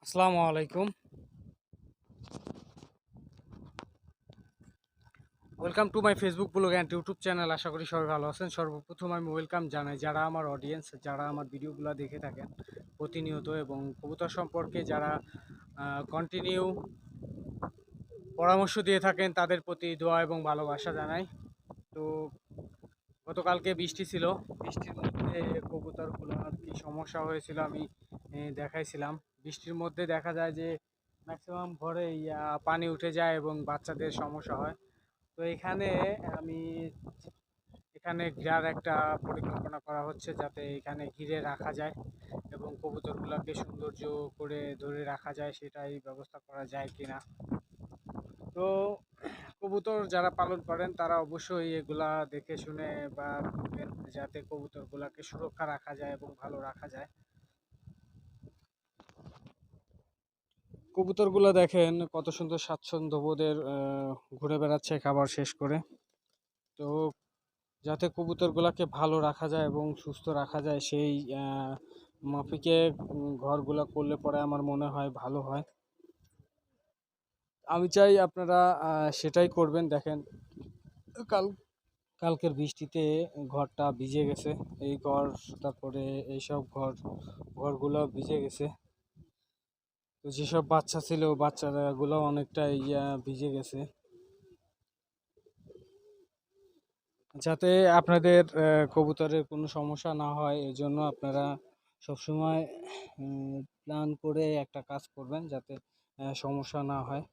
আসসালামু আলাইকুম। Welcome to my Facebook blog and YouTube channel. আশা করি সবাই ভালো আছেন। সর্বপ্রথম আমি ওয়েলকাম জানাই যারা আমার অডিয়েন্স, যারা আমার ভিডিওগুলো দেখে থাকেন প্রতিনিয়ত এবং কবুতর সম্পর্কে যারা কন্টিনিউ পরামর্শ দিয়ে থাকেন, তাদের প্রতি দোয়া এবং ভালোবাসা জানাই। তো গতকালকে বৃষ্টি ছিল, বৃষ্টির মধ্যে কবুতরগুলোর কি সমস্যা হয়েছিল আমি দেখাইছিলাম। বৃষ্টির মধ্যে দেখা যায় যে ম্যাক্সিমাম ঘরে পানি উঠে যায় এবং বাচ্চাদের সমস্যা হয়। তো আমি এখানে ঘেরার একটা পরিকল্পনা করা হচ্ছে, যাতে এখানে ঘিরে রাখা যায় এবং কবুতরগুলোকে সৌন্দর্য করে ধরে রাখা যায়, সেটাই ব্যবস্থা করা যায় কিনা। তো কবুতর যারা পালন করেন তারা অবশ্যই এগুলা দেখে শুনে বা করবেন, যাতে কবুতরগুলোকে সুরক্ষা রাখা যায় এবং ভালো রাখা যায়। কবুতরগুলো দেখেন কত সুন্দর স্বাচ্ছন্দ্যবোধের ঘুরে বেড়াচ্ছে খাবার শেষ করে। তো যাতে কবুতরগুলোকে ভালো রাখা যায় এবং সুস্থ রাখা যায়, সেই মাফিকে ঘরগুলো করলে পরে আমার মনে হয় ভালো হয়। আমি চাই আপনারা সেটাই করবেন। দেখেন, কাল কালকের বৃষ্টিতে ঘরটা ভিজে গেছে। এই ঘর, তারপরে এইসব ঘরগুলো ভিজে গেছে। তো যেসব বাচ্চা ছিল, বাচ্চাগুলো অনেকটা ভিজে গেছে। যাতে আপনাদের কবুতরের কোনো সমস্যা না হয়, এই জন্য আপনারা সবসময় প্ল্যান করে একটা কাজ করবেন, যাতে সমস্যা না হয়।